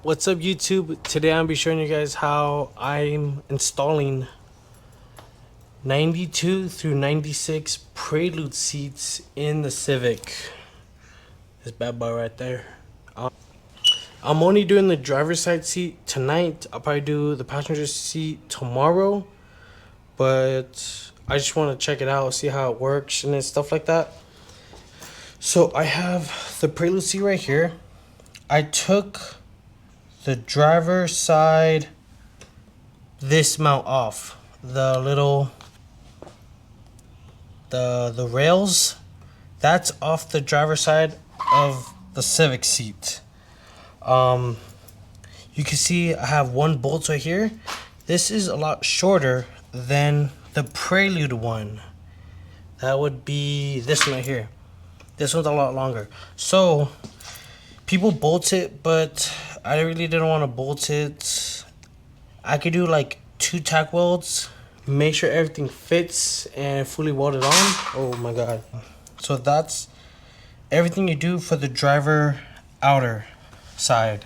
What's up, YouTube? Today I'm gonna be showing you guys how I'm installing 92 through 96 prelude seats in the Civic. This bad boy right there. I'm only doing the driver's side seat tonight. I'll probably do the passenger seat tomorrow, but I just want to check it out, see how it works and stuff like that. So I have the prelude seat right here. I took the driver's side this mount off, the little the rails, that's off the driver's side of the Civic seat. You can see I have one bolt right here. This is a lot shorter than the Prelude one. That would be this one right here. This one's a lot longer. So people bolt it, but I really didn't want to bolt it. I could do like 2 tack welds, make sure everything fits and fully welded on. Oh my god. So that's everything you do for the driver outer side.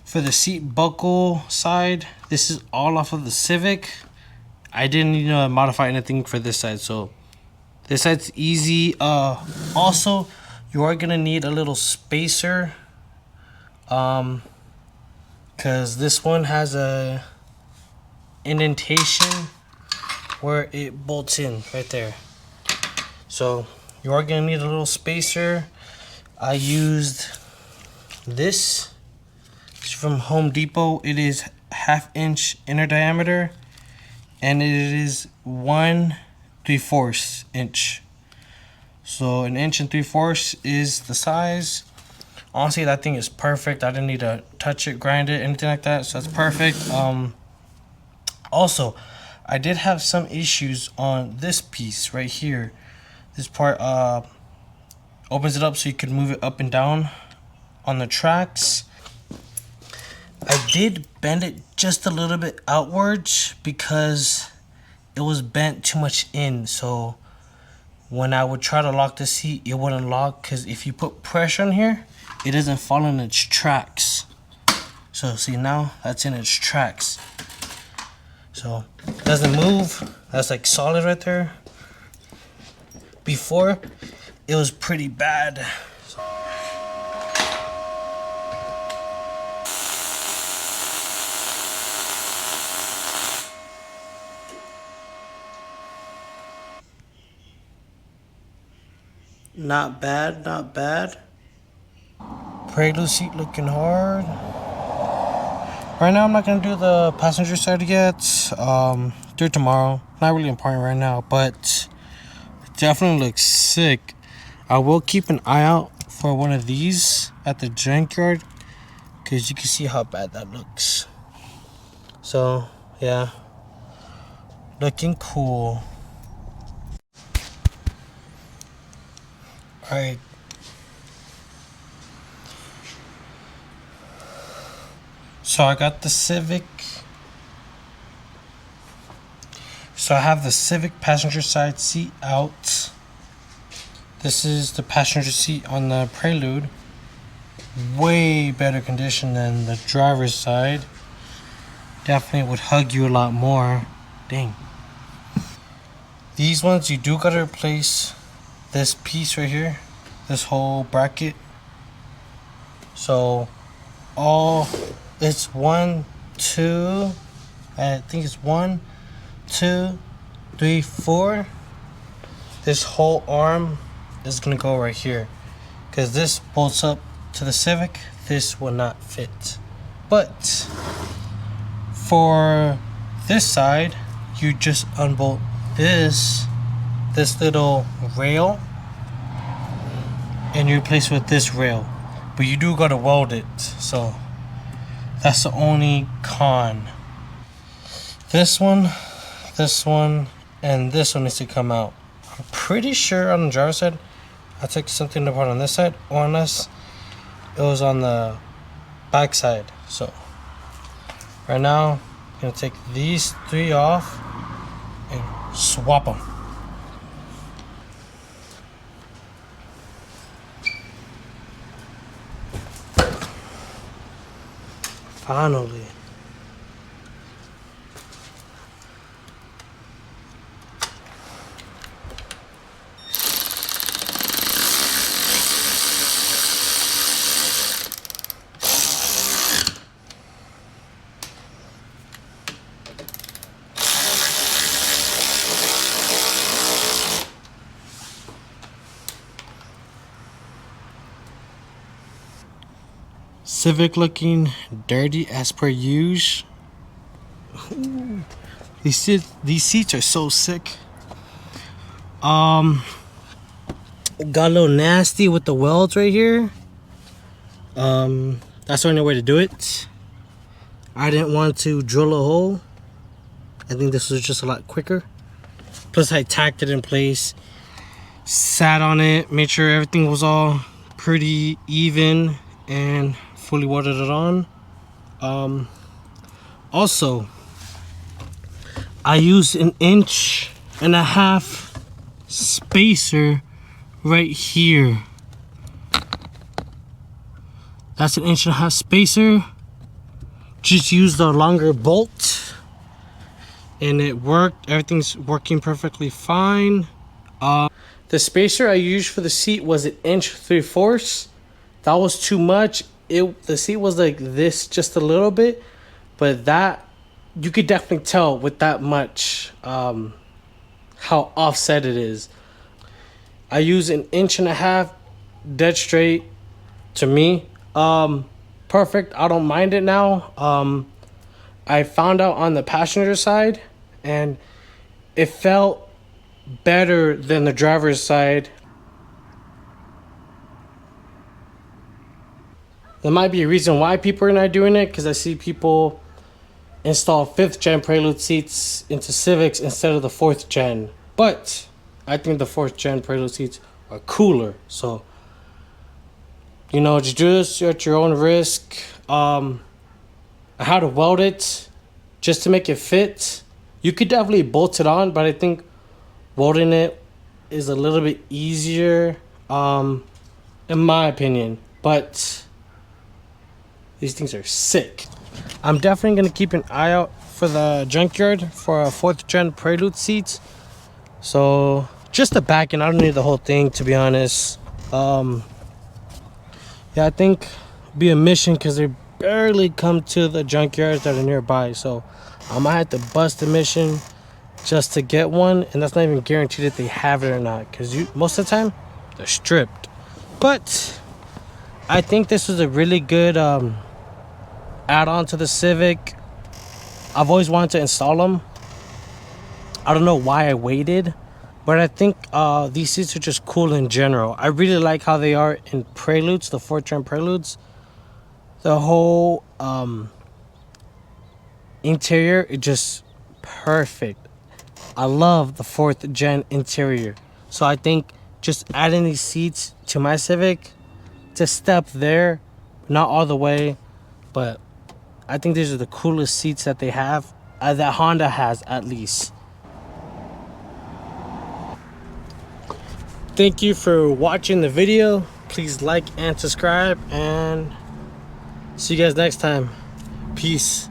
For the seat buckle side, this is all off of the Civic. I didn't need to modify anything for this side, so this side's easy. Also, you are gonna need a little spacer, cause this one has a indentation where it bolts in right there. So you are gonna need a little spacer. I used this. It's from Home Depot. It is 1/2 inch inner diameter, and it is 1 3/4 inch. So 1 inch and 3/4 is the size. Honestly, that thing is perfect. I didn't need to touch it, grind it, anything like that. So that's perfect. Also, I did have some issues on this piece right here. This part opens it up so you can move it up and down on the tracks. I did bend it just a little bit outwards because it was bent too much in. So when I would try to lock the seat, it wouldn't lock, because if you put pressure on here, it doesn't fall in its tracks. So see, now that's in its tracks. So it doesn't move. That's like solid right there. Before, it was pretty bad. Not bad, not bad. Prelude seat looking hard. Right now I'm not gonna do the passenger side yet. Do it tomorrow. Not really important right now, but it definitely looks sick. I will keep an eye out for one of these at the junkyard, because you can see how bad that looks. So yeah, looking cool. Alright. So I got the Civic. So I have the Civic passenger side seat out. This is the passenger seat on the Prelude. Way better condition than the driver's side. Definitely would hug you a lot more. Dang. These ones, you do gotta replace this piece right here, this whole bracket. So it's 1, 2, I think it's 1, 2, 3, 4. This whole arm is gonna go right here, because this bolts up to the Civic. This will not fit. But for this side, you just unbolt this little rail and you replace with this rail, but you do gotta weld it. So that's the only con. This one, and this one needs to come out. I'm pretty sure on the driver's side I took something apart on this side, or unless it was on the back side. So right now I'm gonna take these 3 off and swap them. Finally. Civic looking dirty as per usual. These seats are so sick. Got a little nasty with the welds right here. That's the only way to do it. I didn't want to drill a hole. I think this was just a lot quicker. Plus I tacked it in place, sat on it, made sure everything was all pretty even, and fully welded it on. Also, I used an 1.5 inch spacer right here. That's an 1.5 inch spacer. Just used a longer bolt and it worked. Everything's working perfectly fine. The spacer I used for the seat was 1 3/4 inch. That was too much. The seat was like this just a little bit, but that you could definitely tell with that much how offset it is. I use 1.5 inch dead straight. To me, perfect. I don't mind it now. I found out on the passenger side and it felt better than the driver's side. There might be a reason why people are not doing it, because I see people install 5th gen Prelude seats into Civics instead of the 4th gen. But I think the 4th gen Prelude seats are cooler. So, you know, just do this at your own risk. I had to weld it just to make it fit. You could definitely bolt it on, but I think welding it is a little bit easier, in my opinion. But these things are sick. I'm definitely going to keep an eye out for the junkyard for a 4th gen Prelude seats. So just the back end, I don't need the whole thing, to be honest. Yeah, I think it'll be a mission because they barely come to the junkyards that are nearby. So I might have to bust a mission just to get one, and that's not even guaranteed that they have it or not, because most of the time they're stripped. But I think this was a really good add-on to the Civic. I've always wanted to install them. I don't know why I waited, but I think these seats are just cool in general. I really like how they are in Preludes, the 4th gen Preludes. The whole interior is just perfect. I love the 4th gen interior. So I think just adding these seats to my Civic, it's a step there, not all the way, but I think these are the coolest seats that they have, that Honda has at least. Thank you for watching the video. Please like and subscribe, and see you guys next time. Peace.